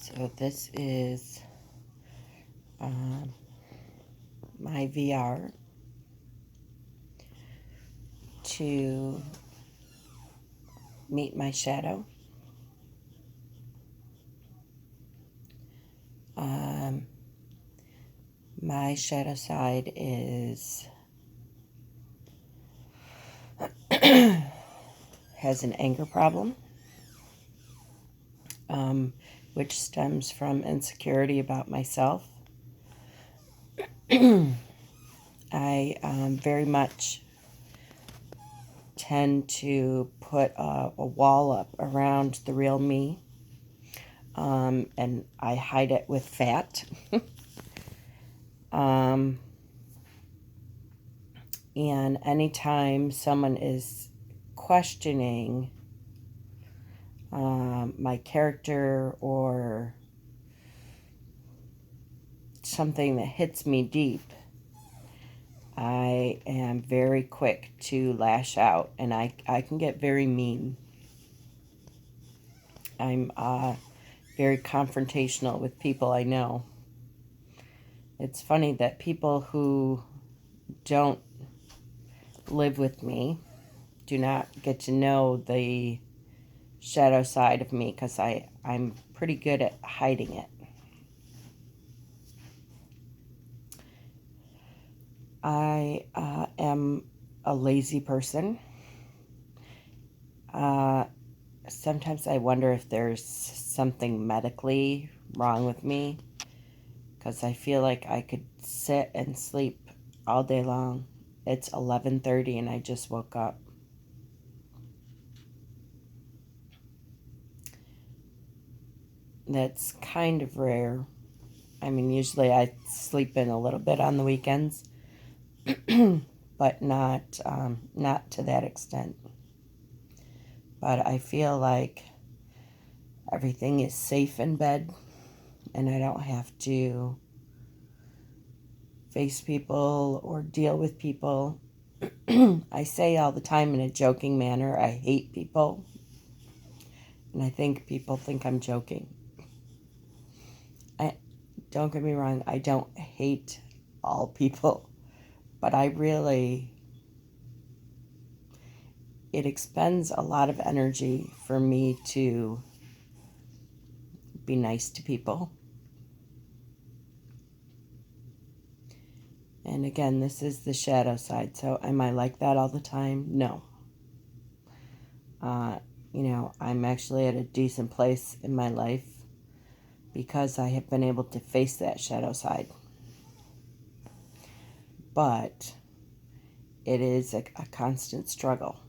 So this is my VR to meet my shadow. My shadow side has an anger problem, which stems from insecurity about myself. I very much tend to put a wall up around the real me, and I hide it with fat. And anytime someone is questioning my character or something that hits me deep, I am very quick to lash out, and I can get very mean. I'm very confrontational with people I know. It's funny that people who don't live with me do not get to know the shadow side of me because I'm pretty good at hiding it. I am a lazy person. Sometimes I wonder if there's something medically wrong with me because I feel like I could sit and sleep all day long. It's 11:30 and I just woke up. That's kind of rare. I mean, usually I sleep in a little bit on the weekends, but not to that extent. But I feel like everything is safe in bed, and I don't have to face people or deal with people. I say all the time in a joking manner, I hate people, and I think people think I'm joking. Don't get me wrong, I don't hate all people, but it expends a lot of energy for me to be nice to people. And again, this is the shadow side. So am I like that all the time? No. I'm actually at a decent place in my life because I have been able to face that shadow side. But it is a constant struggle.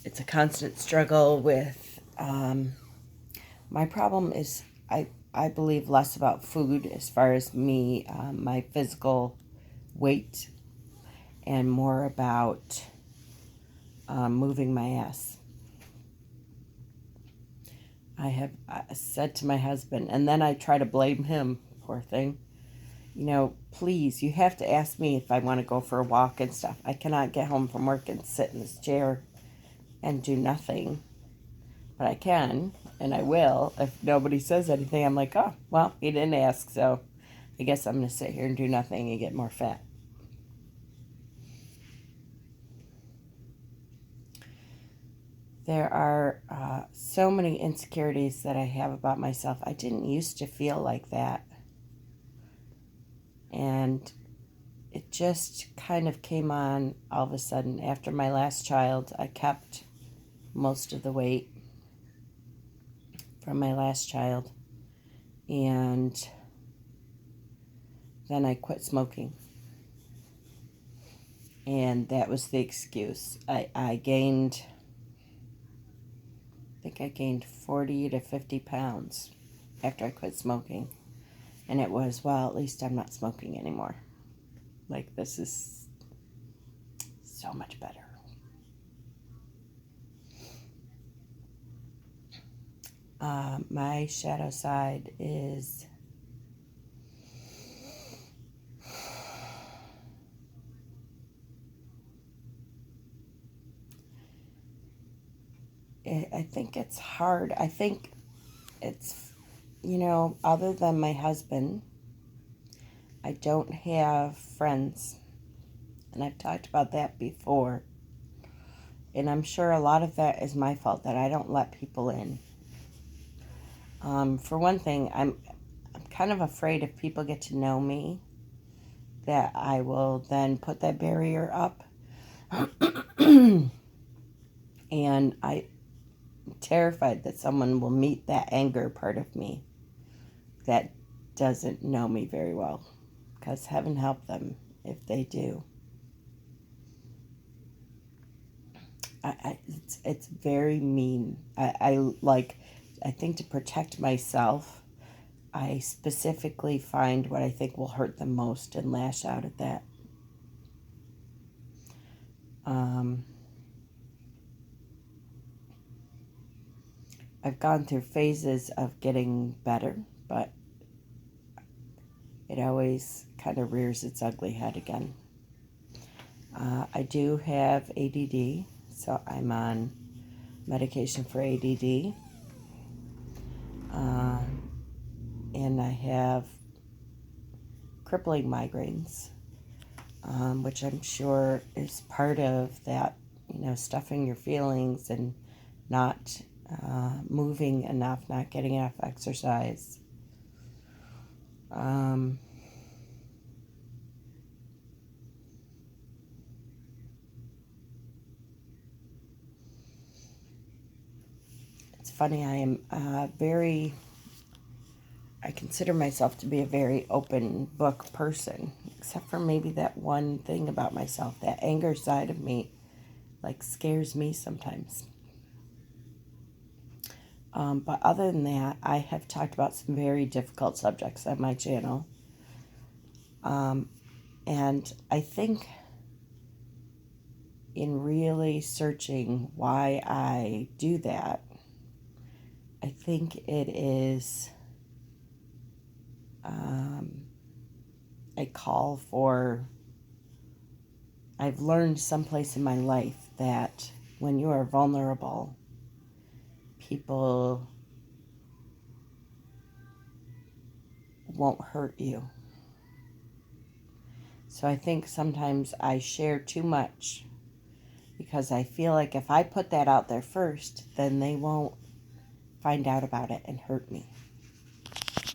It's a constant struggle with, my problem is I believe less about food as far as me, my physical weight, and more about moving my ass. I have said to my husband, and then I try to blame him, poor thing. Please, you have to ask me if I want to go for a walk and stuff. I cannot get home from work and sit in this chair and do nothing. But I can, and I will. If nobody says anything, I'm like, oh, well, he didn't ask, so I guess I'm going to sit here and do nothing and get more fat. There are so many insecurities that I have about myself. I didn't used to feel like that. And it just kind of came on all of a sudden. After my last child, I kept most of the weight from my last child. And then I quit smoking. And that was the excuse. I think I gained 40 to 50 pounds after I quit smoking. And it was, well, at least I'm not smoking anymore. Like, this is so much better. My shadow side is I think it's hard. I think it's, other than my husband, I don't have friends. And I've talked about that before. And I'm sure a lot of that is my fault, that I don't let people in. For one thing, I'm kind of afraid if people get to know me that I will then put that barrier up. And I'm terrified that someone will meet that anger part of me that doesn't know me very well. Because heaven help them if they do. It's very mean. I think to protect myself, I specifically find what I think will hurt them most and lash out at that. I've gone through phases of getting better, but it always kind of rears its ugly head again. I do have ADD, so I'm on medication for ADD. And I have crippling migraines, which I'm sure is part of that, stuffing your feelings and not moving enough, not getting enough exercise. It's funny, I consider myself to be a very open book person, except for maybe that one thing about myself, that anger side of me, scares me sometimes. But other than that, I have talked about some very difficult subjects on my channel. And I think in really searching why I do that, I think it is a call for, I've learned someplace in my life that when you are vulnerable, people won't hurt you. So I think sometimes I share too much because I feel like if I put that out there first, then they won't find out about it and hurt me.